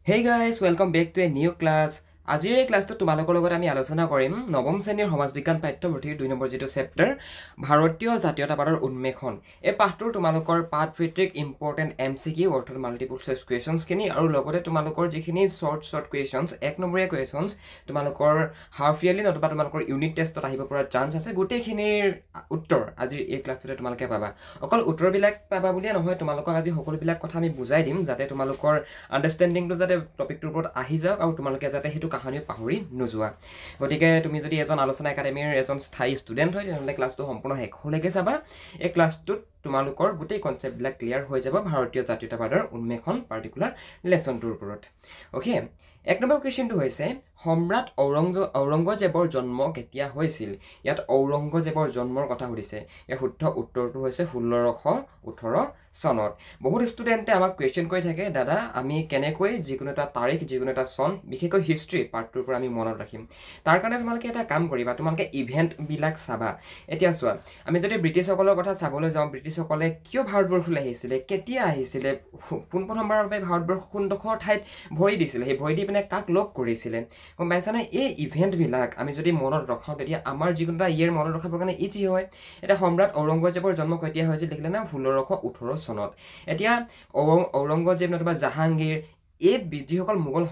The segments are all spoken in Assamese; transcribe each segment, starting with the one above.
Hey guys, welcome back to a new class. আজিৰ এই ক্লাছটো তোমালোকৰ লগত আমি আলোচনা কৰিম নৱম শ্ৰেণীৰ সমাজ বিজ্ঞান পাঠ্যপুথিৰ 2 নম্বৰ যেটো চেপ্টাৰ ভাৰতীয় জাতীয়তাবাদৰ উন্মেষণ এই পাঠটোৰ তোমালোকৰ পাঠ ভিত্তিক ইম্পৰ্টেন্ট এমসিকিউ অৰ্থাৎ মাল্টিপল চইচ কোৱেশ্চনছ খিনি আৰু লগতে তোমালোকৰ যিখিনি শৰ্ট কোৱেশ্চনছ এক নম্বৰীয়া কোৱেশ্চনছ তোমালোকৰ হাফ ইয়াৰলি নতুবা তোমালোকৰ ইউনিট টেষ্টত আহিব পৰা চান্স আছে গোটেইখিনিৰ উত্তৰ আজিৰ এই ক্লাছটোতে তোমালোকে পাবা অকল উত্তৰবিলাক পাবা বুলিয়ে নহয় তোমালোকক আজি সকলোবিলাক কথা আমি বুজাই দিম যাতে তোমালোকৰ আন্ডাৰষ্টেণ্ডিংটো যাতে টপিকটোৰ ওপৰত আহি যাওক আৰু তোমালোকে যাতে হেতু কাহানি পাহৰি নোযোৱা গতিকে তুমি যদি এজন আলোচনা একাডেমীৰ এজন স্থায়ী ষ্টুডেন্ট হয় তেনহলে ক্লাছটো সম্পূৰ্ণ শেষলৈকে চাবা এই ক্লাছটোত তোমালোকৰ গোটেই কনসেপ্টবিলাক ক্লিয়াৰ হৈ যাব ভাৰতীয় জাতীয়তাবাদৰ উন্মেষণ পাৰ্টিকুলাৰ লেসনটোৰ ওপৰত ওকে এক নম্বৰ কোৱেশ্চনটো হৈছে সম্ৰাট ঔৰংগজেবৰ জন্ম কেতিয়া হৈছিল ইয়াত ঔৰংগজেবৰ জন্মৰ কথা সুধিছে ইয়াৰ শুদ্ধ উত্তৰটো হৈছে 1618 চনত বহুত ষ্টুডেন্টে আমাক কোৱেশ্চন কৰি থাকে দাদা আমি কেনেকৈ যিকোনো এটা তাৰিখ যিকোনো এটা চন বিশেষকৈ হিষ্ট্ৰী পাৰ্টটোৰ পৰা আমি মনত ৰাখিম তাৰ কাৰণে তোমালোকে এটা কাম কৰিবা তোমালোকে ইভেন্ট বিলাক চাবা এতিয়া চোৱা আমি যদি ব্ৰিটিছসকলৰ কথা চাবলৈ যাওঁ ব্ৰিটিছসকলে কিয় ভাৰতবৰ্ষলৈ আহিছিলে কেতিয়া আহিছিলে পোনপ্ৰথমবাৰৰ বাবে ভাৰতবৰ্ষ কোনডোখৰ ঠাইত ভৰি দিছিলে সেই ভৰি দি পিনে কাক লগ কৰিছিলে গম পাইছানে এই ইভেন্ট বিলাক আমি যদি মনত ৰখাওঁ তেতিয়া আমাৰ যিকোনো এটা ইয়েৰ মনত ৰখাবৰ কাৰণে ইজি হয় এটা সম্ৰাট ঔৰংগজেবৰ জন্ম কেতিয়া হৈছিল দেখিলে না 1618 চনত এতিয়া ঔৰংগজেব নতুবা জাহাংগীৰ এই যিসকল মোগল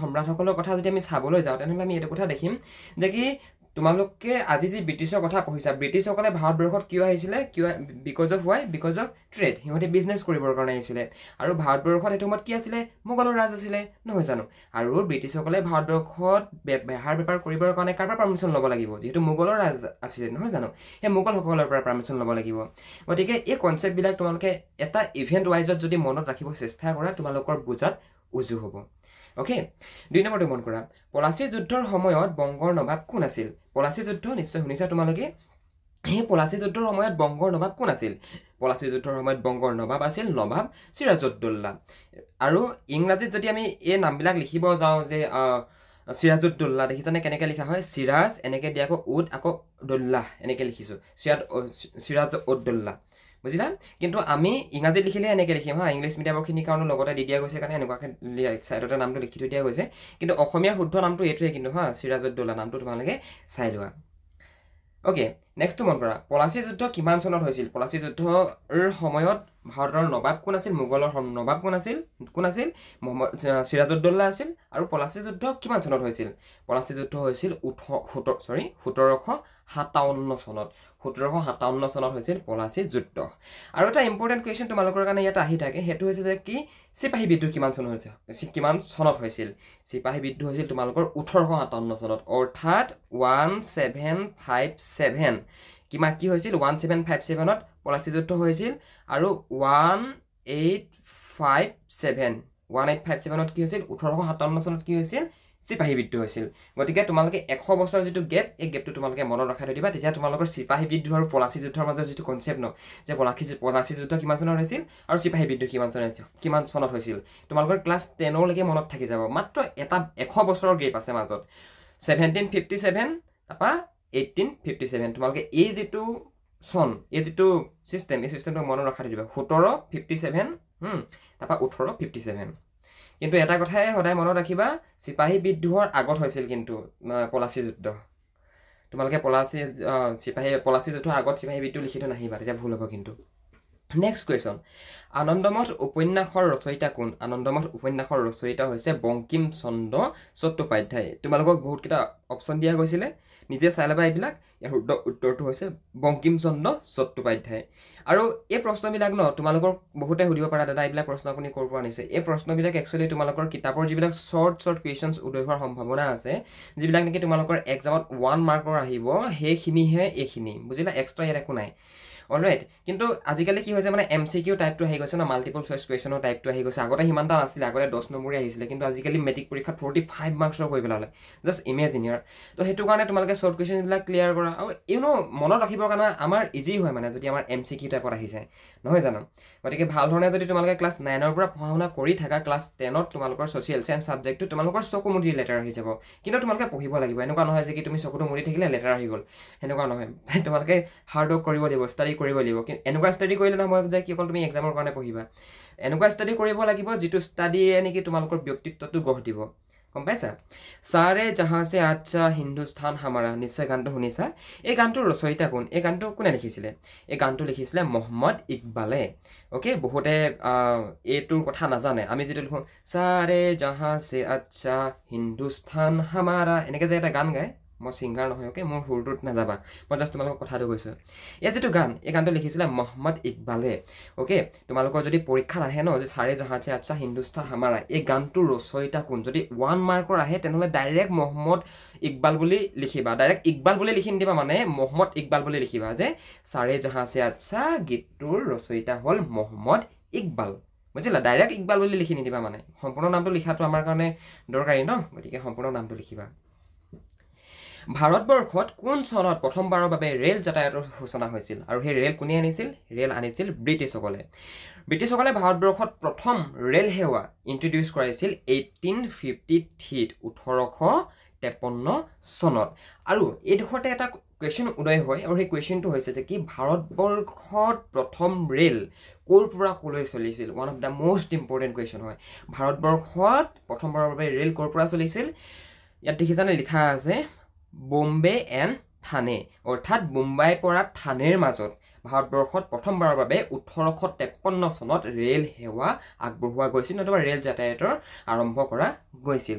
সম্ৰাটসকলৰ কথা যদি আমি চাবলৈ যাওঁ তেনেহ'লে আমি এইটো কথা দেখিম যে কি তোমালোকে আজি যি ব্ৰিটিছৰ কথা পঢ়িছা ব্ৰিটিছসকলে ভাৰতবৰ্ষত কিয় আহিছিলে কিয় বিকজ অফ ট্ৰেড সিহঁতে বিজনেছ কৰিবৰ কাৰণে আহিছিলে আৰু ভাৰতবৰ্ষত সেইটো সময়ত কি আছিলে মোগলৰ ৰাজ আছিলে নহয় জানো আৰু ব্ৰিটিছসকলে ভাৰতবৰ্ষত বেহাৰ বেপাৰ কৰিবৰ কাৰণে কাৰোবাৰ পাৰ্মিশ্যন ল'ব লাগিব যিহেতু মোগলৰ ৰাজ আছিলে নহয় জানো সেই মোগলসকলৰ পৰা পাৰ্মিশ্যন ল'ব লাগিব গতিকে এই কনচেপ্টবিলাক তোমালোকে এটা ইভেন্ট ৱাইজত যদি মনত ৰাখিব চেষ্টা কৰা তোমালোকৰ বুজাত উজু হ'ব ওকে 2 নম্বৰটো মন কৰা পলাচী যুদ্ধৰ সময়ত বংগৰ নবাব কোন আছিল পলাচী যুদ্ধ নিশ্চয় শুনিছা তোমালোকে এই পলাচী যুদ্ধৰ সময়ত বংগৰ নবাব কোন আছিল পলাচী যুদ্ধৰ সময়ত বংগৰ নবাব আছিল নবাব সিৰাজউদ্দৌলা আৰু ইংৰাজীত যদি আমি এই নামবিলাক লিখিব যাওঁ যে সিৰাজউদ্দৌলা দেখিছানে কেনেকৈ লিখা হয় সিৰাজ এনেকৈ দিয়া আকৌ উদ আকৌ দৌল্লাহ এনেকৈ লিখিছোঁ সিৰাজউদ্দৌলা বুজিলা কিন্তু আমি ইংৰাজীত লিখিলে এনেকৈ লিখিম হা ইংলিছ মিডিয়ামৰখিনিৰ কাৰণে লগতে দি দিয়া গৈছে কাৰণে এনেকুৱাকৈ ছাইডতে নামটো লিখি থৈ দিয়া গৈছে কিন্তু অসমীয়াৰ শুদ্ধ নামটো এইটোৱে কিন্তু হা সিৰাজউদ্দৌলা নামটো তোমালোকে চাই লোৱা ওকে নেক্সটটো মন কৰা পলাচী যুদ্ধ কিমান চনত হৈছিল পলাচী যুদ্ধৰ সময়ত ভাৰতৰ নবাব কোন আছিল মোগলৰ নবাব কোন আছিল সিৰাজউদ্দৌলা আছিল আৰু পলাচী যুদ্ধ কিমান চনত হৈছিল পলাচী যুদ্ধ হৈছিল 1757 চনত 1757 চনত হৈছিল পলাচী যুদ্ধ আৰু এটা ইম্পৰ্টেণ্ট কুৱেশ্যন তোমালোকৰ কাৰণে ইয়াত আহি থাকে সেইটো হৈছে যে কি চিপাহী বিদ্ৰোহ কিমান চনত হৈছিল চিপাহী বিদ্ৰোহ হৈছিল তোমালোকৰ 1857 চনত অৰ্থাৎ 1757 কি হৈছিল 1757ত পলাচী যুদ্ধ হৈছিল আৰু 1857ত কি হৈছিল 1857 চনত কি হৈছিল চিপাহী বিদ্ৰোহ হৈছিল গতিকে তোমালোকে 100 বছৰ যিটো গেপ এই গেপটো তোমালোকে মনত ৰখাই থৈ দিবা তেতিয়া তোমালোকৰ চিপাহী বিদ্ৰোহ আৰু পলাচী যুদ্ধৰ মাজৰ যিটো কনচেপ্ট ন যে পলাচী যুদ্ধ কিমান চনত হৈছিল আৰু চিপাহী বিদ্ৰোহ কিমান চনত হৈছিল তোমালোকৰ ক্লাছ 10 লৈকে মনত থাকি যাব মাত্ৰ এটা 100 বছৰৰ গেপ আছে মাজত 1757 তাৰপা 1857 তোমালোকে এই যিটো চন এই যিটো চিষ্টেম এই চিষ্টেমটো মনত ৰখাই থৈ দিবা 1757 তাৰপা 1857 কিন্তু এটা কথাই সদায় মনত ৰাখিবা চিপাহী বিদ্ৰোহৰ আগত হৈছিল কিন্তু পলাচী যুদ্ধ তোমালোকে পলাচী যুদ্ধৰ আগত চিপাহী বিদ্ৰোহ লিখি থৈ নাহিবা তেতিয়া ভুল হ'ব কিন্তু নেক্সট কুৱেশ্যন আনন্দমঠ উপন্যাসৰ ৰচয়িতা কোন আনন্দমঠ উপন্যাসৰ ৰচয়িতা হৈছে বংকিম চন্দ্ৰ চট্টোপাধ্যায় তোমালোকক বহুতকেইটা অপশ্যন দিয়া গৈছিলে নিজে চাই ল'বা এইবিলাক ইয়াৰ শুদ্ধ উত্তৰটো হৈছে বংকিম চন্দ্ৰ চট্টোপাধ্যায় আৰু এই প্ৰশ্নবিলাক ন তোমালোকৰ বহুতে সুধিব পাৰা দাদা এইবিলাক প্ৰশ্ন আপুনি ক'ৰ পৰা আনিছে এই প্ৰশ্নবিলাক একচুৱেলি তোমালোকৰ কিতাপৰ যিবিলাক শৰ্ট কুৱেশ্যনছ উদয় হোৱাৰ সম্ভাৱনা আছে যিবিলাক নেকি তোমালোকৰ এক্সামত 1 মাৰ্কৰ আহিব সেইখিনিহে এইখিনি বুজিলা এক্সট্ৰা ইয়াত একো নাই অলৰাইট কিন্তু আজিকালি কি হৈছে মানে এমচিকিউ টাইপটো আহি গৈছে ন মাল্টিপল চইচ কুৱেশ্যনৰ টাইপটো আহি গৈছে আগতে সিমানটা নাছিলে আগতে 10 নম্বৰীয়া আহিছিলে কিন্তু আজিকালি মেট্ৰিক পৰীক্ষাত 45 মাৰ্কছৰ কৰি পেলালে জাষ্ট ইমেজিন ইয়াৰ তো সেইটো কাৰণে তোমালোকে শৰ্ট কুৱেশ্যনবিলাক ক্লিয়াৰ কৰা আৰু মনত ৰাখিবৰ কাৰণে আমাৰ ইজি হয় মানে যদি আমাৰ এমচিকিউ টাইপত আহি যায় নহয় জানো গতিকে ভাল ধৰণে যদি তোমালোকে ক্লাছ 9ৰ পৰা পঢ়া শুনা কৰি থাকা ক্লাছ 10ত তোমালোকৰ ছ'চিয়েল চায়েন্স ছাবজেক্টটো তোমালোকৰ চকু মুদি লেটাৰ আহি যাব কিন্তু তোমালোকে পঢ়িব লাগিব এনেকুৱা নহয় যে কি তুমি চকুটো মুদি থাকিলে লেটাৰ আহি গ'ল সেনেকুৱা নহয় তোমালোকে হাৰ্ড ৱৰ্ক কৰিব লাগিব ষ্টাডি কৰিব লাগিব কিন্তু এনেকুৱা ষ্টাডি কৰিলে নহয় যে কি অকল তুমি এক্সামৰ কাৰণে পঢ়িবা এনেকুৱা ষ্টাডি কৰিব লাগিব যিটো ষ্টাডিয়ে নেকি তোমালোকৰ ব্যক্তিত্বটো গঢ় দিব গম পাইছা সাৰে জাহাঁ সে আচ্ছা হিন্দুস্তান হামাৰা নিশ্চয় গানটো শুনিছা এই গানটোৰ ৰচয়িতা কোন এই গানটো কোনে লিখিছিলে এই গানটো লিখিছিলে মহম্মদ ইকবালে ওকে বহুতে এইটোৰ কথা নাজানে আমি যেটো লিখো সাৰে জাহাঁ সে আচ্ছা হিন্দুস্তান হামাৰা এনেকৈ যে এটা গান গায় মই সিংগাৰ নহয় ওকে মোৰ সুৰটোত নাযাবা মই জাষ্ট তোমালোকক কথাটো কৈছোঁ এই যেটো গান এই গানটো লিখিছিলে মহম্মদ ইকবালে ওকে তোমালোকৰ যদি পৰীক্ষাত আহে ন যে সাৰে জাহাঁ সে আচ্ছা হিন্দুস্তান হামাৰা এই গানটোৰ ৰচয়িতা কোন যদি 1 মাৰ্কৰ আহে তেনেহ'লে ডাইৰেক্ট মহম্মদ ইকবাল বুলি লিখিবা ডাইৰেক্ট ইকবাল বুলি লিখি নিদিবা মানে মহম্মদ ইকবাল বুলি লিখিবা যে সাৰে জাহাঁ সে আচ্ছা গীতটোৰ ৰচয়িতা হ'ল মহম্মদ ইকবাল বুজিলা ডাইৰেক্ট ইকবাল বুলি লিখি নিদিবা মানে সম্পূৰ্ণ নামটো লিখাটো আমাৰ কাৰণে দৰকাৰী ন গতিকে সম্পূৰ্ণ নামটো লিখিবা ভাৰতবৰ্ষত কোন চনত প্ৰথমবাৰৰ বাবে ৰেল যাতায়াতৰ সূচনা হৈছিল আৰু সেই ৰেল কোনে আনিছিল ৰেল আনিছিল ব্ৰিটিছসকলে ব্ৰিটিছসকলে ভাৰতবৰ্ষত প্ৰথম ৰেল সেৱা ইন্ট্ৰডিউচ কৰাইছিল 1853 1853 চনত আৰু এইডোখৰতে এটা কুৱেশ্যন উদয় হয় আৰু সেই কুৱেশ্যনটো হৈছে যে কি ভাৰতবৰ্ষত প্ৰথম ৰেল ক'ৰ পৰা ক'লৈ চলিছিল one of the most important question হয় ভাৰতবৰ্ষত প্ৰথমবাৰৰ বাবে ৰেল ক'ৰ পৰা চলিছিল ইয়াত দেখিছানে লিখা আছে বম্বে এণ্ড থানে অৰ্থাৎ মুম্বাইৰ পৰা থানেৰ মাজত ভাৰতবৰ্ষত প্ৰথমবাৰৰ বাবে 1853 চনত ৰেল সেৱা আগবঢ়োৱা গৈছিল নতুবা ৰেল যাতায়াতৰ আৰম্ভ কৰা গৈছিল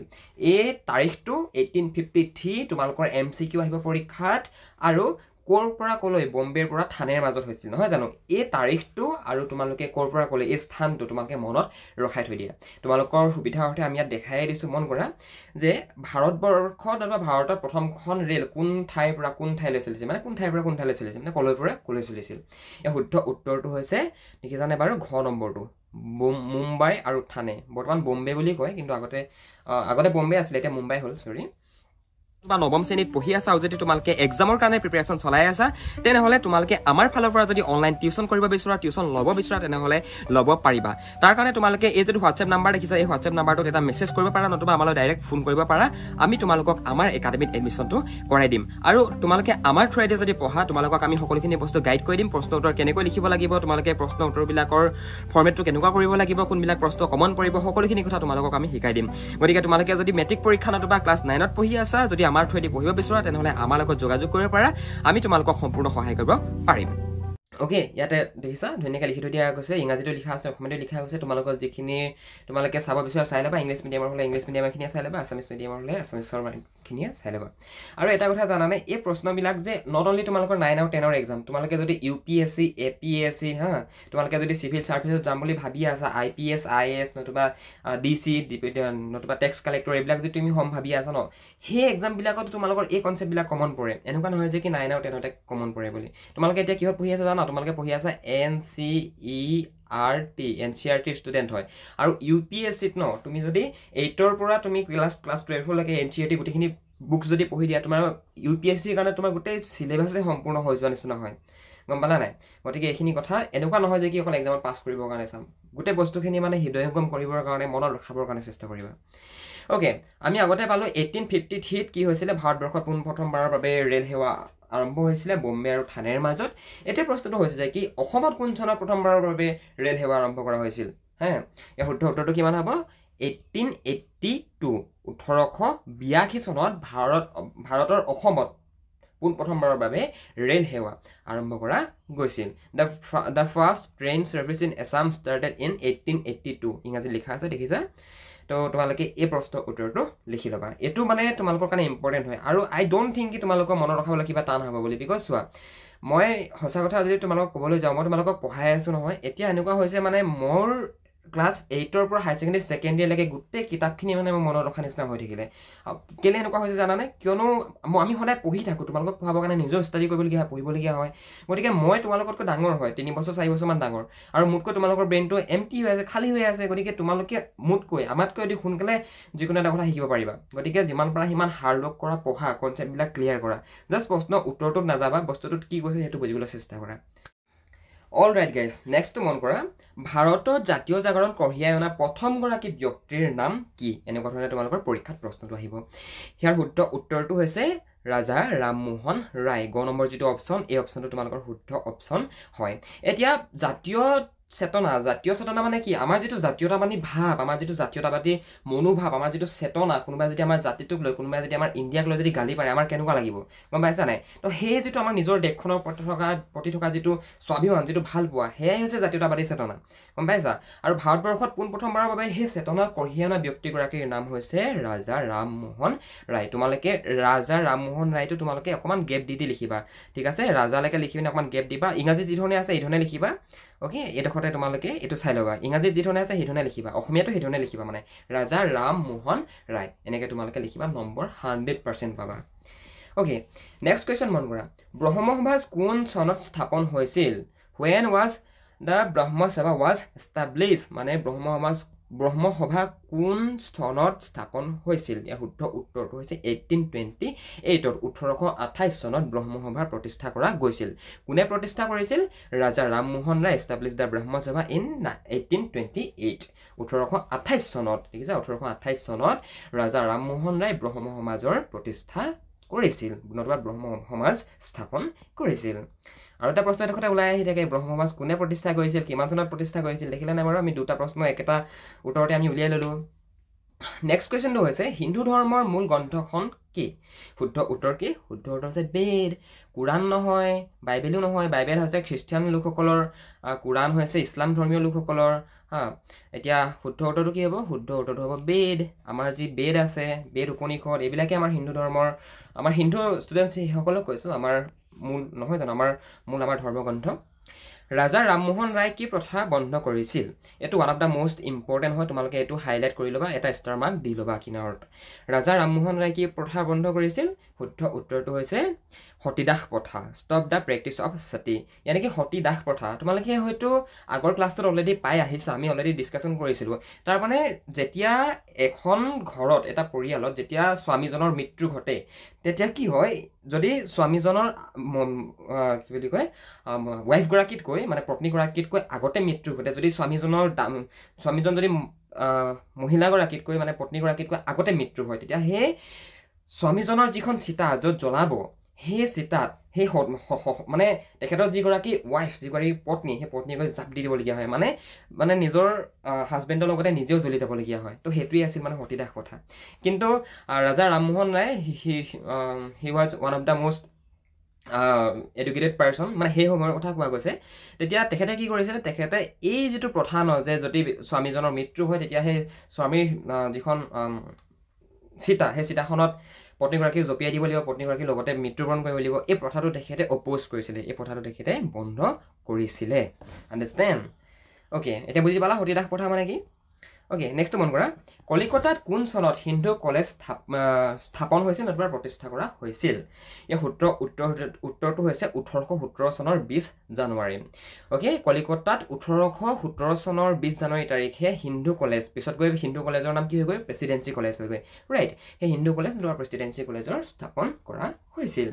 এই তাৰিখটো 1853 তোমালোকৰ MCQ আহিব পৰীক্ষাত আৰু ক'ৰ পৰা ক'লৈ বম্বেৰ পৰা থানেৰ মাজত হৈছিল নহয় জানো এই তাৰিখটো আৰু তোমালোকে ক'ৰ পৰা ক'লৈ এই স্থানটো তোমালোকে মনত ৰখাই থৈ দিয়া তোমালোকৰ সুবিধাৰ অৰ্থে আমি ইয়াত দেখাই দিছোঁ মন কৰা যে ভাৰতবৰ্ষত অথবা ভাৰতৰ প্ৰথমখন ৰেল কোন ঠাইৰ পৰা কোন ঠাইলৈ চলিছিল মানে কোন ঠাইৰ পৰা কোন ঠাইলৈ চলিছিল মানে ক'লৈ পৰা ক'লৈ চলিছিল এই শুদ্ধ উত্তৰটো হৈছে দেখিছানে বাৰু ঘ নম্বৰটো মুম্বাই আৰু থানে বৰ্তমান বম্বে বুলি কয় কিন্তু আগতে বম্বে আছিলে এতিয়া মুম্বাই হ'ল সৰি বা নৱম শ্ৰেণীত পঢ়ি আছা আৰু যদি তোমালোকে এক্সামৰ কাৰণে প্ৰিপাৰেশ্যন চলাই আছা তেনেহ'লে তোমালোকে আমাৰ ফালৰ পৰা যদি অনলাইন টিউশ্যন কৰিব বিচৰা টিউশ্যন ল'ব বিচৰা তেনেহ'লে ল'ব পাৰিবা তাৰ কাৰণে তোমালোকে এই যদি হোৱাটছএপ নাম্বাৰ দেখিছা এই হোৱাটছএপ নাম্বাৰটোত এটা মেছেজ কৰিব পাৰা নতুবা আমালৈ ডাইৰেক্ট ফোন কৰিব পাৰা আমি তোমালোকক আমাৰ একাডেমিত এডমিশ্যনটো কৰাই দিম আৰু তোমালোকে আমাৰ থ্ৰুৱেদি যদি পঢ়া তোমালোকক আমি সকলোখিনি বস্তু গাইড কৰি দিম প্ৰশ্ন উত্তৰ কেনেকৈ লিখিব লাগিব তোমালোকে প্ৰশ্ন উত্তৰবিলাকৰ ফৰ্মেটটো কেনেকুৱা কৰিব লাগিব কোনবিলাক প্ৰশ্ন কমন পৰিব সকলোখিনি কথা তোমালোকক আমি শিকাই দিম গতিকে তোমালোকে যদি মেট্ৰিক পৰীক্ষা নতুবা ক্লাছ 9ত পঢ়ি আছা যদি আমাৰ থ্ৰুৱেদি পঢ়িব বিচৰা তেনেহ'লে আমাৰ লগত যোগাযোগ কৰিব পাৰা আমি তোমালোকক সম্পূৰ্ণ সহায় কৰিব পাৰিম ওকে ইয়াতে দেখিছা ধুনীয়াকৈ লিখি থৈ দিয়া গৈছে ইংৰাজীটো লিখা আছে অসমীয়াটো লিখা হৈছে তোমালোকৰ যিখিনি তোমালোকে চাব বিচৰা চাই ল'বা ইংলিছ মিডিয়ামৰ হ'লে ইংলিছ মিডিয়ামৰখিনিয়ে চাই ল'বা আছামিছ মিডিয়ামৰ হ'লে আছামিছৰখিনিয়ে চাই ল'বা আৰু এটা কথা জানানে এই প্ৰশ্নবিলাক যে নট অনলি তোমালোকৰ 9 আৰু 10ৰ এক্সাম তোমালোকে যদি UPSC APSC হা তোমালোকে যদি চিভিল ছাৰ্ভিচত যাম বুলি ভাবি আছা IPS IAS নতুবা DC নতুবা টেক্স কালেক্টৰ এইবিলাক যদি তুমি হ'ম ভাবি আছা ন সেই এক্সামবিলাকত তোমালোকৰ এই কনচেপ্টবিলাক কমন পৰে এনেকুৱা নহয় যে কি 9 আৰু 10তে কমন পৰে বুলি তোমালোকে এতিয়া কিহত পঢ়ি আছা জানা তোমালোকে পঢ়ি আছা NCERT ষ্টুডেণ্ট হয় আৰু UPSCত ন তুমি যদি 8ৰ পৰা তুমি ক্লাছ 12লৈকে NCERT গোটেইখিনি বুকছ যদি পঢ়ি দিয়া তোমাৰ UPSCৰ কাৰণে তোমাৰ গোটেই চিলেবাছে সম্পূৰ্ণ হৈ যোৱা নিচিনা হয় গম পালা নাই গতিকে এইখিনি কথা এনেকুৱা নহয় যে কি অকল এক্সামত পাছ কৰিবৰ কাৰণে চাম গোটেই বস্তুখিনি মানে হৃদয়ঙ্গম কৰিবৰ কাৰণে মনত ৰখাবৰ কাৰণে চেষ্টা কৰিবা ওকে আমি আগতে পালোঁ 1853ত কি হৈছিলে ভাৰতবৰ্ষত পোনপ্ৰথমবাৰৰ বাবে ৰেল সেৱা আৰম্ভ হৈছিলে বম্বে আৰু থানেৰ মাজত এতিয়া প্ৰশ্নটো হৈছে যে কি অসমত কোন চনত প্ৰথমবাৰৰ বাবে ৰেল সেৱা আৰম্ভ কৰা হৈছিল হা ইয়াৰ শুদ্ধ উত্তৰটো কিমান হ'ব 1882 1882 চনত ভাৰতৰ অসমত পোনপ্ৰথমবাৰৰ বাবে ৰেল সেৱা আৰম্ভ কৰা গৈছিল the first train service in Assam started in 1882 ইংৰাজী লিখা আছে দেখিছা তো তোমালোকে এই প্ৰশ্ন উত্তৰটো লিখি ল'বা এইটো মানে তোমালোকৰ কাৰণে ইম্পৰ্টেণ্ট হয় আৰু আই ডোণ্ট থিংক কি তোমালোকৰ মনত ৰখাবলৈ কিবা টান হ'ব বুলি বিকজ চোৱা মই সঁচা কথা যদি তোমালোকক ক'বলৈ যাওঁ মই তোমালোকক পঢ়াই আছোঁ নহয় এতিয়া এনেকুৱা হৈছে মানে মোৰ ক্লাছ 8ৰ পৰা হাই ছেকেণ্ডেৰী ছেকেণ্ড ইয়েৰলৈকে গোটেই কিতাপখিনি মানে মই মনত ৰখা নিচিনা হৈ থাকিলে কেলে এনেকুৱা হৈছে জানানে কিয়নো আমি সদায় পঢ়ি থাকোঁ তোমালোকক পঢ়াবৰ কাৰণে নিজেও ষ্টাডি কৰিবলগীয়া হয় পঢ়িবলগীয়া হয় গতিকে মই তোমালোকতকৈ ডাঙৰ হয় 3 বছৰ 4 বছৰমান ডাঙৰ আৰু মোতকৈ তোমালোকৰ ব্ৰেইনটো এমটি হৈ আছে খালী হৈ আছে গতিকে তোমালোকে মোতকৈ আমাতকৈ অধিক সোনকালে যিকোনো এটা কথা শিকিব পাৰিবা গতিকে যিমান পাৰা সিমান হাৰ্ড ৱৰ্ক কৰা পঢ়া কনচেপ্টবিলাক ক্লিয়াৰ কৰা জাষ্ট প্ৰশ্ন উত্তৰটোত নাযাবা বস্তুটোত কি কৈছে সেইটো বুজিবলৈ চেষ্টা কৰা অল ৰাইট গাইজ নেক্সটটো মন কৰা ভাৰতত জাতীয় জাগৰণ কঢ়িয়াই অনা প্ৰথমগৰাকী ব্যক্তিৰ নাম কি এনেকুৱা ধৰণে তোমালোকৰ পৰীক্ষাত প্ৰশ্নটো আহিব ইয়াৰ শুদ্ধ উত্তৰটো হৈছে ৰাজা ৰামমোহন ৰায় গ নম্বৰ যিটো অপশ্যন এই অপশ্যনটো তোমালোকৰ শুদ্ধ অপশ্যন হয় এতিয়া জাতীয় চেতনা মানে কি আমাৰ যিটো জাতীয়তাবাদী ভাৱ আমাৰ যিটো জাতীয়তাবাদী মনোভাৱ আমাৰ যিটো চেতনা কোনোবাই যদি আমাৰ জাতিটোক লৈ কোনোবাই যদি আমাৰ ইণ্ডিয়াক লৈ যদি গালি পাৰে আমাৰ কেনেকুৱা লাগিব গম পাইছা নাই তো সেই যিটো আমাৰ নিজৰ দেশখনৰ প্ৰতি থকা যিটো স্বাভিমান যিটো ভাল পোৱা সেয়াই হৈছে জাতীয়তাবাদী চেতনা গম পাইছা আৰু ভাৰতবৰ্ষত পোনপ্ৰথমবাৰৰ বাবে সেই চেতনা কঢ়িয়াই অনা ব্যক্তিগৰাকীৰ নাম হৈছে ৰাজা ৰামমোহন ৰায় তোমালোকে ৰাজা ৰামমোহন ৰায়টো তোমালোকে অকণমান গেপ দি লিখিবা ঠিক আছে ৰাজালৈকে লিখি পিনে অকণমান গেপ দিবা ইংৰাজী যি ধৰণে আছে এই ধৰণে লিখিবা অ'কে এইডোখৰতে তোমালোকে এইটো চাই ল'বা ইংৰাজীত যি ধৰণে আছে সেই ধৰণে লিখিবা অসমীয়াটো সেই ধৰণে লিখিবা মানে ৰাজা ৰামমোহন ৰায় এনেকৈ তোমালোকে লিখিবা নম্বৰ 100% পাবা অ'কে নেক্সট কুৱেশ্যন মন কৰা ব্ৰহ্মসমাজ কোন চনত স্থাপন হৈছিল when was the Brahma Sabha was established মানে ব্ৰহ্মসভা কোন চনত স্থাপন হৈছিল ইয়াৰ শুদ্ধ উত্তৰটো হৈছে 1828 1828 চনত ব্ৰহ্মসভাৰ প্ৰতিষ্ঠা কৰা গৈছিল কোনে প্ৰতিষ্ঠা কৰিছিল ৰাজা ৰামমোহন ৰায় এষ্টাব্লিছ দ্য ব্ৰহ্ম সভা ইন 1828 1828 চনত ঠিক আছে 1828 চনত ৰাজা ৰামমোহন ৰায় ব্ৰহ্ম সমাজৰ প্ৰতিষ্ঠা কৰিছিল নতুবা ব্ৰহ্ম সমাজ স্থাপন কৰিছিল আৰু এটা প্ৰশ্ন এডোখৰতে ওলাই আহি থাকে ব্ৰহ্ম সমাজ কোনে প্ৰতিষ্ঠা কৰিছিল কিমান চনত প্ৰতিষ্ঠা কৰিছিল দেখিলে নাই বাৰু আমি দুটা প্ৰশ্ন একেটা উত্তৰতে আমি উলিয়াই ল'লোঁ নেক্সট কুৱেশ্যনটো হৈছে হিন্দু ধৰ্মৰ মূল গ্ৰন্থখন কি শুদ্ধ উত্তৰ কি শুদ্ধ উত্তৰ হৈছে বেদ কোৰাণ নহয় বাইবেলো নহয় বাইবেল হৈছে খ্ৰীষ্টিয়ান লোকসকলৰ কোৰাণ হৈছে ইছলাম ধৰ্মীয় লোকসকলৰ হা এতিয়া শুদ্ধ উত্তৰটো কি হ'ব শুদ্ধ উত্তৰটো হ'ব বেদ আমাৰ যি বেদ আছে বেদ উপনিষদ এইবিলাকে আমাৰ হিন্দু ধৰ্মৰ আমাৰ হিন্দু ষ্টুডেণ্টছ সেইসকলক কৈছোঁ আমাৰ মূল নহয় জানো আমাৰ ধৰ্মগ্ৰন্থ ৰাজা ৰামমোহন ৰায় কি প্ৰথা বন্ধ কৰিছিল এইটো one of the most important হয় তোমালোকে এইটো হাইলাইট কৰি ল'বা এটা ষ্টাৰ মাৰ্ক দি ল'বা কিনাৰত ৰাজা ৰামমোহন ৰায় কি প্ৰথা বন্ধ কৰিছিল শুদ্ধ উত্তৰটো হৈছে সতীদাহ প্ৰথা ষ্টপ দ্য প্ৰেক্টিছ অফ সতী ইয়ানি কি সতীদাহ প্ৰথা তোমালোকে হয়তো আগৰ ক্লাছটোত অলৰেডি পাই আহিছা আমি অলৰেডি ডিছকাশ্যন কৰিছিলোঁ তাৰমানে যেতিয়া এখন ঘৰত এটা পৰিয়ালত যেতিয়া স্বামীজনৰ মৃত্যু ঘটে তেতিয়া কি হয় যদি স্বামীজনৰ কি বুলি কয় ৱাইফগৰাকীতকৈ মানে পত্নীগৰাকীতকৈ আগতে মৃত্যু ঘটে যদি স্বামীজন যদি মহিলাগৰাকীতকৈ মানে পত্নীগৰাকীতকৈ আগতে মৃত্যু হয় তেতিয়া সেই স্বামীজনৰ যিখন চিতা য'ত জ্বলাব সেই চিতাত সেই মানে তেখেতৰ যিগৰাকী ৱাইফ যিগৰাকী পত্নী সেই পত্নীক জাপ দি দিবলগীয়া হয় মানে নিজৰ হাজবেণ্ডৰ লগতে নিজেও জ্বলি যাবলগীয়া হয় তো সেইটোৱেই আছিল মানে সতীদাহ প্ৰথা কিন্তু Raja Rammohan Roy he was one of the most educated person মানে সেই সময়ৰ কথা কোৱা গৈছে তেতিয়া তেখেতে কি কৰিছিলে তেখেতে এই যিটো প্ৰথা ন যে যদি স্বামীজনৰ মৃত্যু হয় তেতিয়া সেই স্বামীৰ যিখন চিতা সেই চিতাখনত পত্নীগৰাকীক জপিয়াই দিব লাগিব পত্নীগৰাকীৰ লগতে মৃত্যুবৰণ কৰিব লাগিব এই প্ৰথাটো তেখেতে অপ'জ কৰিছিলে এই প্ৰথাটো তেখেতে বন্ধ কৰিছিলে আণ্ডাৰষ্টেণ্ড অ'কে এতিয়া বুজি পালা সতীদাহ প্ৰথা মানে কি অ'কে নেক্সটটো মন কৰা কলিকতাত কোন চনত হিন্দু কলেজ স্থাপন হৈছিল নতুবা প্ৰতিষ্ঠা কৰা হৈছিল ইয়াৰ উত্তৰটো হৈছে 1817 চনৰ 20 জানুৱাৰী অ'কে কলিকতাত 1817 চনৰ 20 জানুৱাৰী তাৰিখে হিন্দু কলেজ পিছত গৈ হিন্দু কলেজৰ নাম কি হৈ গৈ প্ৰেচিডেঞ্চি কলেজ হৈ গৈ ৰাইট সেই হিন্দু কলেজ নতুবা প্ৰেচিডেঞ্চি কলেজৰ স্থাপন কৰা হৈছিল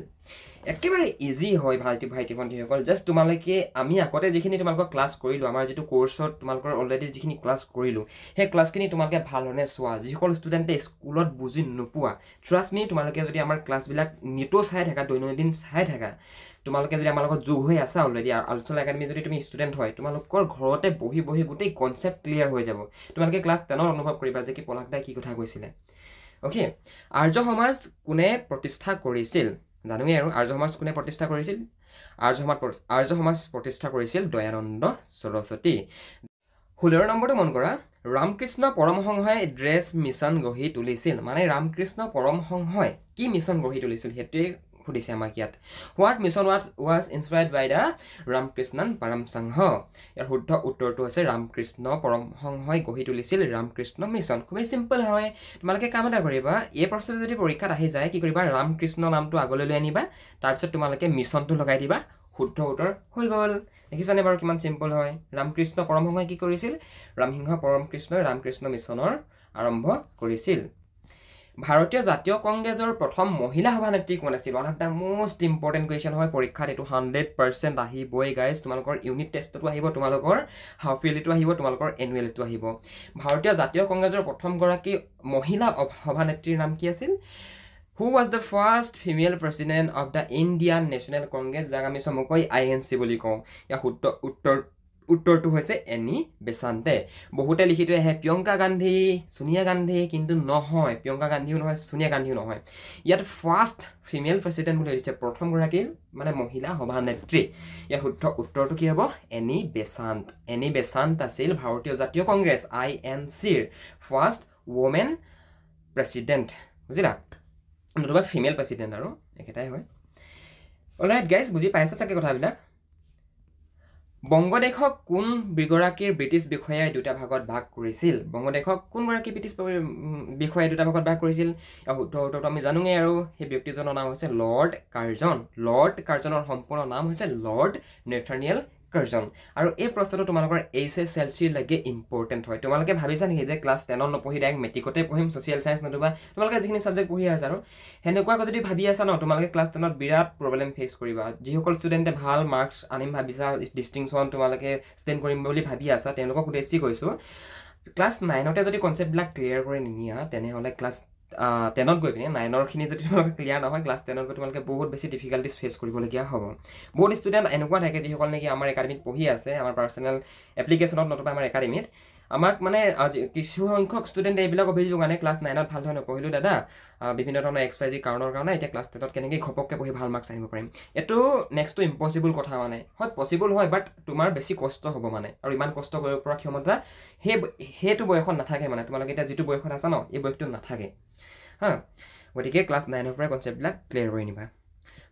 একেবাৰে ইজি হয় ভাইটি ভণ্টিসকল জাষ্ট তোমালোকে আমি আগতে যিখিনি তোমালোকক ক্লাছ কৰিলোঁ আমাৰ যিটো কোৰ্চত তোমালোকৰ অলৰেডি যিখিনি ক্লাছ কৰিলোঁ সেই ক্লাছখিনি তোমালোকে ভালধৰণে চোৱা যিসকল ষ্টুডেণ্টে স্কুলত বুজি নোপোৱা ট্ৰাষ্ট মি তোমালোকে যদি আমাৰ ক্লাছবিলাক নিতো চাই থাকা দৈনন্দিন চাই থাকা তোমালোকে যদি আমাৰ লগত যোগ হৈ আছা অলৰেডি আলোচনা একাডেমি যদি তুমি ষ্টুডেণ্ট হয় তোমালোকৰ ঘৰতে বহি গোটেই কনচেপ্ট ক্লিয়াৰ হৈ যাব তোমালোকে ক্লাছ 10ত অনুভৱ কৰিবা যে কি পলাশদাই কি কথা কৈছিলে অ'কে আৰ্য সমাজ কোনে প্ৰতিষ্ঠা কৰিছিল জানোৱেই আৰু আৰ্য সমাজ কোনে প্ৰতিষ্ঠা কৰিছিল আৰ্য সমাজ প্ৰতিষ্ঠা কৰিছিল দয়ানন্দ সৰস্বতী 16 নম্বৰটো মন কৰা ৰামকৃষ্ণ পৰমহংসই ড্ৰেছ মিছন গঢ়ি তুলিছিল মানে ৰামকৃষ্ণ পৰমহংসই কি মিছন গঢ়ি তুলিছিল সেইটোৱে সুধিছে আমাক ইয়াত what mission was inspired by the Ramakrishnan Paramahamsa ইয়াৰ শুদ্ধ উত্তৰটো হৈছে ৰামকৃষ্ণ পৰমহংসই গঢ়ি তুলিছিল ৰামকৃষ্ণ মিছন খুবেই চিম্পল হয় তোমালোকে কাম এটা কৰিবা এই প্ৰশ্নটো যদি পৰীক্ষাত আহি যায় কি কৰিবা ৰামকৃষ্ণ নামটো আগলৈ লৈ আনিবা তাৰপিছত তোমালোকে মিছনটো লগাই দিবা শুদ্ধ উত্তৰ হৈ গ'ল দেখিছানে বাৰু কিমান চিম্পল হয় ৰামকৃষ্ণ পৰমহংসই কি কৰিছিল ৰামসিংহ পৰমকৃষ্ণই ৰামকৃষ্ণ মিছনৰ আৰম্ভ কৰিছিল ভাৰতীয় জাতীয় কংগ্ৰেছৰ প্ৰথম মহিলা সভানেত্ৰী কোন আছিল one of the most important question হয় পৰীক্ষাত এইটো 100% আহিবই গাইজ তোমালোকৰ ইউনিট টেষ্টতো আহিব তোমালোকৰ হাফ ইয়াৰলিটো আহিব তোমালোকৰ এনুৱেলিটো আহিব ভাৰতীয় জাতীয় কংগ্ৰেছৰ প্ৰথমগৰাকী মহিলা সভানেত্ৰীৰ নাম কি আছিল Who was the first female president of the Indian National Congress? যাক আমি চমুকৈ INC বুলি কওঁ। ইয়াৰ উত্তৰটো হৈছে এনি বেচান্তে। বহুতে লিখি থৈ আহে প্ৰিয়ংকা গান্ধী, সোনিয়া গান্ধী, কিন্তু নহয়, প্ৰিয়ংকা গান্ধীও নহয়, সোনিয়া গান্ধীও নহয়। ইয়াত ফাৰ্ষ্ট ফিমেল প্ৰেচিডেণ্ট বুলি দিছে, প্ৰথমগৰাকী মানে মহিলা সভানেত্ৰী। ইয়াৰ উত্তৰটো কি হ'ব? Any Besant. এনি বেচান্ত আছিল ভাৰতীয় জাতীয় কংগ্ৰেছ INCৰ ফাৰ্ষ্ট ৱমেন প্ৰেচিডেণ্ট, বুজিলা? নতুবা ফিমেল প্ৰেচিডেণ্ট আৰু একেটাই হয়। অলৰাইট গাইজ, বুজি পাইছা চাগে কথাবিলাক? বংগদেশক কোন দুগৰাকীৰ ব্ৰিটিছ বিষয়াই দুটা ভাগত ভাগ কৰিছিল? বংগদেশক কোনগৰাকী ব্ৰিটিছ বিষয়াই দুটা ভাগত ভাগ কৰিছিল? উত্তৰটো আমি জানোৱেই, আৰু সেই ব্যক্তিজনৰ নাম হৈছে লৰ্ড কাৰ্জন। লৰ্ড কাৰ্জনৰ সম্পূৰ্ণ নাম হৈছে লৰ্ড নেথানিয়েল কাৰ্জন। আৰু এই প্ৰশ্নটো তোমালোকৰ HSLCৰ লাগে ইম্পৰ্টেণ্ট হয়। তোমালোকে ভাবিছা নেকি যে ক্লাছ 10ত নপঢ়ি ডাইৰেক্ট মেট্ৰিকতে পঢ়িম ছ'চিয়েল চায়েন্স, নতুবা তোমালোকে যিখিনি ছাবজেক্ট পঢ়ি আছা আৰু সেনেকুৱাকৈ যদি ভাবি আছা ন, তোমালোকে ক্লাছ 10ত বিৰাট প্ৰব্লেম ফেচ কৰিবা। যিসকল ষ্টুডেণ্টে ভাল মাৰ্কছ আনিম ভাবিছা, ডিষ্টিংশ্যন তোমালোকে ষ্টেণ্ড কৰিম বুলি ভাবি আছা, তেওঁলোকক উদ্দেশ্যি কৈছোঁ, ক্লাছ 9তে যদি কনচেপ্টবিলাক ক্লিয়াৰ কৰি নিনিয়া, তেনেহ'লে ক্লাছ 10ত গৈ পিনে 9ৰখিনি যদি তোমালোকে ক্লিয়াৰ নহয়, ক্লাছ 10ত গৈ তোমালোকে বহুত বেছি ডিফিকাল্টিজ ফেচ কৰিবলগীয়া হ'ব। বহুত ষ্টুডেণ্ট এনেকুৱা থাকে যিসকল নেকি আমাৰ একাডেমিত পঢ়ি আছে, আমাৰ পাৰ্চনেল এপ্লিকেশ্যনত নতুবা আমাৰ একাডেমিত আমাক মানে কিছু সংখ্যক ষ্টুডেণ্টে এইবিলাক অভিযোগ আনে, ক্লাছ 9ত ভালদৰে নপঢ়িলোঁ দাদা, বিভিন্ন ধৰণৰ XYZ কাৰণৰ কাৰণে, এতিয়া ক্লাছ 10ত কেনেকৈ ঘপককৈ পঢ়ি ভাল মাৰ্কছ আনিব পাৰিম। এইটো নেক্সটটো ইম্পচিবল কথা মানে। হয়, পচিবল হয়, বাট তোমাৰ বেছি কষ্ট হ'ব মানে, আৰু ইমান কষ্ট কৰিব পৰা ক্ষমতা সেইটো বয়সত নাথাকে মানে। তোমালোকে এতিয়া যিটো বয়সত আছা ন, এই বয়সটো নাথাকে হা। গতিকে ক্লাছ 9ৰ পৰাই কনচেপ্টবিলাক ক্লিয়াৰ কৰি নিবা।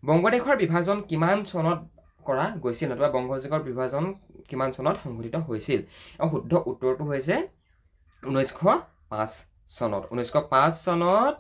বংগদেশৰ বিভাজন কিমান চনত কৰা গৈছিল, নতুবা বংগদেশৰ বিভাজন কিমান চনত সংঘটিত হৈছিল? আৰু শুদ্ধ উত্তৰটো হৈছে 1905 চনত। 1905 চনত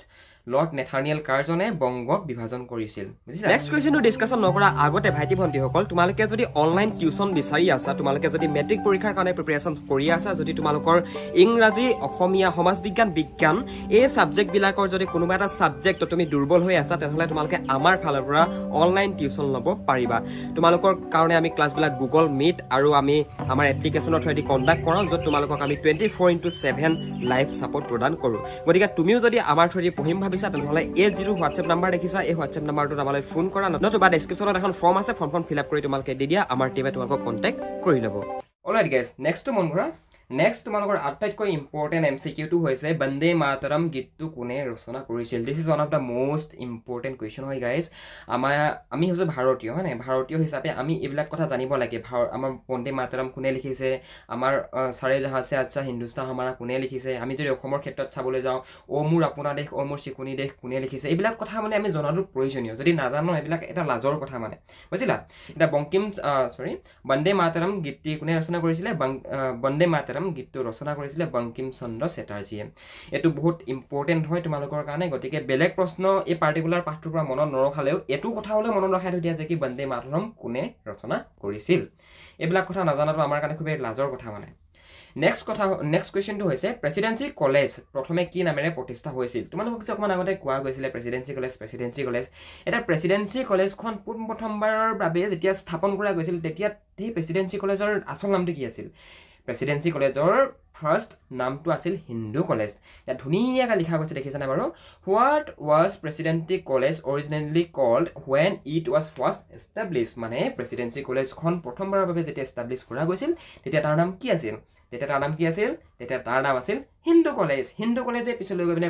লৰ্ড নেথানিয়েল কাৰ্জনে বংগক বিভাজন কৰিছিল, বুজিছা? নেক্সট কুৱেশ্যনটো ডিছকাশ্যন নকৰা আগতে ভাইটি ভণ্টিসকল, তোমালোকে যদি অনলাইন টিউশ্যন বিচাৰি আছা, তোমালোকে যদি মেট্ৰিক পৰীক্ষাৰ কাৰণে প্ৰিপেৰেশ্যন কৰি আছা, যদি তোমালোকৰ ইংৰাজী, অসমীয়া, সমাজ বিজ্ঞান, বিজ্ঞান এই ছাবজেক্টবিলাকৰ যদি কোনোবা এটা ছাবজেক্টত তুমি দুৰ্বল হৈ আছা, তেনেহ'লে তোমালোকে আমাৰ ফালৰ পৰা অনলাইন টিউশ্যন ল'ব পাৰিবা। তোমালোকৰ কাৰণে আমি ক্লাছবিলাক গুগল মিট আৰু আমি আমাৰ এপ্লিকেশ্যনৰ থ্ৰুৱেদি কণ্ডাক্ট কৰাওঁ, য'ত তোমালোকক আমি 24/7 লাইভ ছাপৰ্ট প্ৰদান কৰোঁ। গতিকে তুমিও যদি আমাৰ থ্ৰুৱেদি পঢ়িম ভাবিছা, তেনেহ'লে এই যিটো হোৱাটছএপ নাম্বাৰ দেখিছা, এই হোৱাটছএপ নাম্বাৰটোত আমালৈ ফোন কৰা, নতুবা ডেছক্ৰিপশ্যনত এখন ফৰ্ম আছে, ফৰ্মখন ফিল আপ কৰি তোমালোকে দি দিয়া, আমাৰ টিমে তোমালোকক কণ্টেক্ট কৰি ল'ব। অলৰাইট গাইজ, নেক্সটটো মন কৰা। নেক্সট তোমালোকৰ আটাইতকৈ ইম্পৰ্টেণ্ট MCQটো হৈছে বন্দে মাতৰম গীতটো কোনে ৰচনা কৰিছিল? This is one of the most important question হয় গাইজ। আমি হৈছোঁ ভাৰতীয়, হয় নাই? ভাৰতীয় হিচাপে আমি এইবিলাক কথা জানিব লাগে। আমাৰ বন্দে মাতৰম কোনে লিখিছে, আমাৰ চাৰে জাহাঁ সে আচ্ছা হিন্দুস্তান হামাৰা কোনে লিখিছে, আমি যদি অসমৰ ক্ষেত্ৰত চাবলৈ যাওঁ, অ' মোৰ আপোনাৰ দেশ, অ' মোৰ চিকুনি দেশ কোনে লিখিছে, এইবিলাক কথা মানে আমি জনাটো প্ৰয়োজনীয়। যদি নাজানো, এইবিলাক এটা লাজৰ কথা মানে, বুজিলা? এতিয়া বন্দে মাতৰম গীতটি কোনে ৰচনা কৰিছিলে? বন্দে মাতৰম গীতটো ৰচনা কৰিছিলে বংকিম চন্দ্ৰ চেটাৰ্জীয়ে। এইটো বহুত ইম্পৰ্টেণ্ট হয় তোমালোকৰ কাৰণে। গতিকে বেলেগ প্ৰশ্ন এই পাৰ্টিকুলাৰ পাঠটোৰ পৰা মনত নৰখালেও এইটো কথা হ'লেও মনত ৰখাই থৈ দিয়া যে কি বন্দে মাতৰম কোনে ৰচনা কৰিছিল। এইবিলাক কথা নাজানাটো আমাৰ কাৰণে খুবেই লাজৰ কথা মানে। নেক্সট কুৱেশ্যনটো হৈছে প্ৰেচিডেঞ্চি কলেজ প্ৰথমে কি নামেৰে প্ৰতিষ্ঠা হৈছিল? তোমালোকক যে অকণমান আগতে কোৱা গৈছিলে প্ৰেচিডেঞ্চি কলেজ। এটা প্ৰেচিডেঞ্চি কলেজখন পোনপ্ৰথমবাৰৰ বাবে যেতিয়া স্থাপন কৰা গৈছিল, তেতিয়া সেই প্ৰেচিডেঞ্চি কলেজৰ আচল নামটো কি আছিল? প্ৰেচিডেঞ্চি কলেজৰ ফাৰ্ষ্ট নামটো আছিল হিন্দু কলেজ। ইয়াত ধুনীয়াকৈ লিখা গৈছে, দেখিছেনে বাৰু? What was presidency college originally called when it was first establish? মানে প্ৰেচিডেঞ্চি কলেজখন প্ৰথমবাৰৰ বাবে যেতিয়া এষ্টাব্লিছ কৰা গৈছিল, তেতিয়া তাৰ নাম কি আছিল? তেতিয়া তাৰ নাম আছিল হিন্দু কলেজ। হিন্দু কলেজে পিছলৈ গৈ পিনে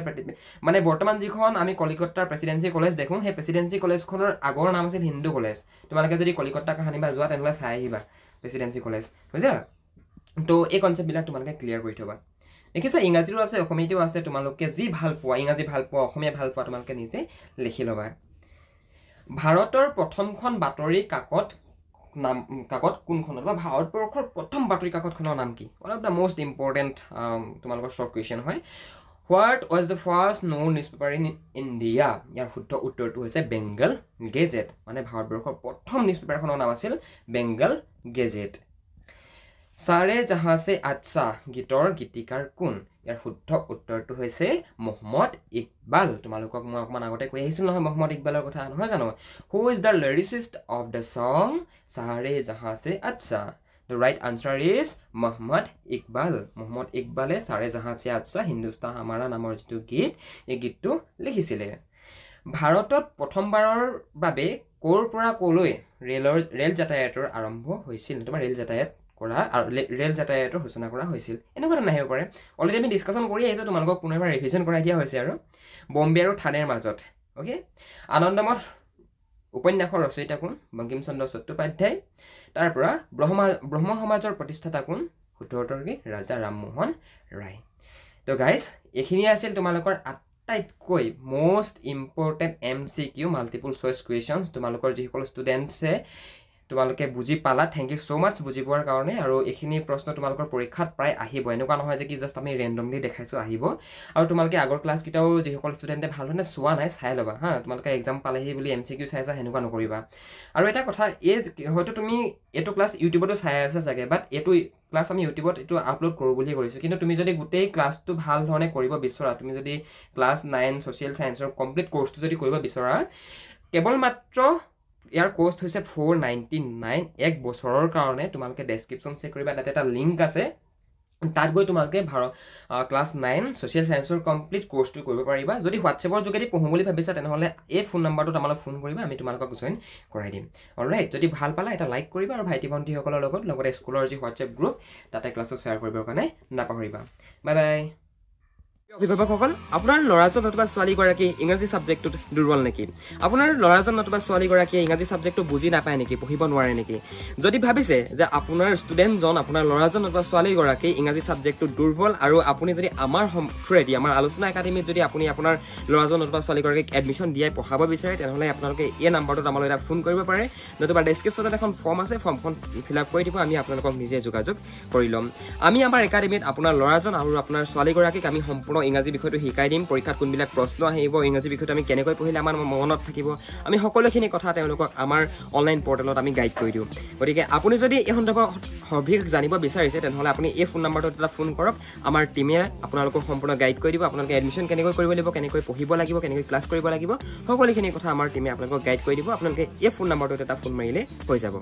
মানে বৰ্তমান যিখন আমি কলিকতাৰ প্ৰেচিডেঞ্চি কলেজ দেখোঁ, সেই প্ৰেচিডেঞ্চি কলেজখনৰ আগৰ নাম আছিল হিন্দু কলেজ। তোমালোকে যদি কলিকতা কাহানিবা যোৱা, তেনেহ'লে চাই আহিবা প্ৰেচিডেঞ্চি কলেজ, বুজিছা? তো এই কনচেপ্টবিলাক তোমালোকে ক্লিয়াৰ কৰি থ'বা। দেখিছা, ইংৰাজীটো আছে, অসমীয়াটো আছে। তোমালোকে যি ভাল পোৱা, ইংৰাজী ভাল পোৱা, অসমীয়া ভাল পোৱা, তোমালোকে নিজে লিখি ল'বা। ভাৰতৰ প্ৰথমখন বাতৰি কাকত কোনখন? বা ভাৰতবৰ্ষৰ প্ৰথম বাতৰি কাকতখনৰ নাম কি? One of the most important তোমালোকৰ শ্বৰ্ট কুৱেশ্যন হয়। What was the first known news paper in India? ইয়াৰ শুদ্ধ উত্তৰটো হৈছে বেংগল গেজেট। মানে ভাৰতবৰ্ষৰ প্ৰথম নিউজ পেপাৰখনৰ নাম আছিল বেংগল গেজেট। চাৰে জাহাঁ সে আচ্ছা গীতৰ গীতিকাৰ কোন? ইয়াৰ শুদ্ধ উত্তৰটো হৈছে মহম্মদ ইকবাল। তোমালোকক মই অকণমান আগতে কৈ আহিছিলোঁ নহয় মহম্মদ ইকবালৰ কথা, নহয় জানো? Who is the lyricist of the song Saare Jahan Se আচ্ছা? The right answer is Mohammad Iqbal. Mohammad ইকবালে চাৰে জাহাঁ সে আচ্ছা হিন্দুস্তান হামাৰা নামৰ যিটো গীত, এই গীতটো লিখিছিলে। ভাৰতত প্ৰথমবাৰৰ বাবে ক'ৰ পৰা ক'লৈ ৰেল যাতায়াতৰ আৰম্ভ হৈছিল তোমাৰ ৰেল যাতায়াতৰ সূচনা কৰা হৈছিল এনেকুৱা ধৰণৰ আহিব পাৰে অলৰেডি আমি ডিছকাশ্যন কৰি আহিছোঁ তোমালোকক পুনৰবাৰ ৰিভিজন কৰাই দিয়া হৈছে আৰু বম্বে আৰু থানেৰ মাজত অ'কে আনন্দমঠ উপন্যাসৰ ৰচয়িতা কোন বংকিম চন্দ্ৰ চট্টোপাধ্যায় তাৰ পৰা ব্ৰহ্ম সমাজৰ প্ৰতিষ্ঠাতা কোন উত্তৰতৰ্কী ৰাজা ৰামমোহন ৰায় তো গাইজ এইখিনি আছিল তোমালোকৰ আটাইতকৈ most important MCQ multiple choice questions তোমালোকৰ যিসকল ষ্টুডেণ্টছে তোমালোকে বুজি পালা থ্যাংক ইউ সো মাচ বুজি পোৱাৰ কাৰণে আৰু এইখিনি প্ৰশ্ন তোমালোকৰ পৰীক্ষাত প্ৰায় আহিব এনেকুৱা নহয় যে কি জাষ্ট আমি ৰেণ্ডমলি দেখাইছো আহিব আৰু তোমালোকে আগৰ ক্লাছ কিটাও যিসকল ষ্টুডেণ্টে ভালধৰণে চোৱা নাই চাই ল'বা হা তোমালোকে এক্সাম পালেহি বুলি MCQ চাইছা সেনেকুৱা নকৰিবা আৰু এটা কথা এই হয়তো তুমি এইটো ক্লাছ ইউটিউবতো চাই আছা চাগে বাট এইটো ক্লাছ আমি ইউটিউবত এইটো আপলোড কৰোঁ বুলি কৰিছোঁ কিন্তু তুমি যদি গোটেই ক্লাছটো ভাল ধৰণে কৰিব বিচৰা তুমি যদি ক্লাছ 9 ছ'চিয়েল ছায়েন্সৰ কমপ্লিট কোৰ্চটো যদি কৰিব বিচৰা কেৱল মাত্ৰ ইয়াৰ কোষ্ট হৈছে 499 এক বছৰৰ কাৰণে তোমালোকে ডেছক্ৰিপশ্যন চেক কৰিবা তাতে এটা লিংক আছে তাত গৈ তোমালোকে ক্লাছ 9 ছ'চিয়েল ছায়েন্সৰ কমপ্লিট কোৰ্চটো কৰিব পাৰিবা যদি হোৱাটছএপৰ যোগেদি পঢ়োঁ বুলি ভাবিছা তেনেহ'লে এই ফোন নাম্বাৰটোত আমালৈ ফোন কৰিবা আমি তোমালোকক জইন কৰাই দিম অলৰাইট যদি ভাল পালা এটা লাইক কৰিবা আৰু ভাইটি ভণ্টিসকলৰ লগতে স্কুলৰ যি হোৱাটছএপ গ্ৰুপ তাতে ক্লাছত শ্বেয়াৰ কৰিবৰ কাৰণে নাপাহৰিবা বাই বাই অভিভাৱকসকল আপোনাৰ ল'ৰাজন নতুবা ছোৱালীগৰাকী ইংৰাজী ছাবজেক্টটোত দুৰ্বল নেকি আপোনাৰ ল'ৰাজন নতুবা ছোৱালীগৰাকীয়ে ইংৰাজী ছাবজেক্টটো বুজি নাপায় নেকি পঢ়িব নোৱাৰে নেকি যদি ভাবিছে যে আপোনাৰ ষ্টুডেণ্টজন আপোনাৰ ল'ৰাজন নতুবা ছোৱালীগৰাকী ইংৰাজী ছাবজেক্টটো দুৰ্বল আৰু আপুনি যদি আমাৰ থ্ৰুৱেদি আমাৰ আলোচনা একাডেমীত যদি আপুনি আপোনাৰ ল'ৰাজন নতুবা ছোৱালীগৰাকীক এডমিশ্যন দিয়াই পঢ়াব বিচাৰে তেনেহ'লে আপোনালোকে এই নাম্বাৰটোত আমালৈ এটা ফোন কৰিব পাৰে নতুবা ডেছক্ৰিপশ্যনত এখন ফৰ্ম আছে ফৰ্মখন ফিল আপ কৰি দিব আমি আপোনালোকক নিজে যোগাযোগ কৰি ল'ম আমি আমাৰ একাডেমীত আপোনাৰ ল'ৰাজন আৰু আপোনাৰ ছোৱালীগৰাকীক আমি সম্পূৰ্ণ ইংৰাজী বিষয়টো শিকাই দিম পৰীক্ষাত কোনবিলাক প্ৰশ্ন আহিব ইংৰাজী বিষয়টো আমি কেনেকৈ পঢ়িলে আমাৰ মনত থাকিব আমি সকলোখিনি কথা তেওঁলোকক আমাৰ অনলাইন পৰ্টেলত আমি গাইড কৰি দিওঁ গতিকে আপুনি যদি এই সন্দৰ্ভত সবিশেষ জানিব বিচাৰিছে তেনেহ'লে আপুনি এই ফোন নাম্বাৰটোত এটা ফোন কৰক আমাৰ টীমে আপোনালোকক সম্পূৰ্ণ গাইড কৰি দিব আপোনালোকে এডমিশ্যন কেনেকৈ কৰিব লাগিব কেনেকৈ পঢ়িব লাগিব কেনেকৈ ক্লাছ কৰিব লাগিব সকলোখিনি কথা আমাৰ টীমে আপোনালোকক গাইড কৰি দিব আপোনালোকে এই ফোন নাম্বাৰটোত এটা ফোন মাৰিলে হৈ যাব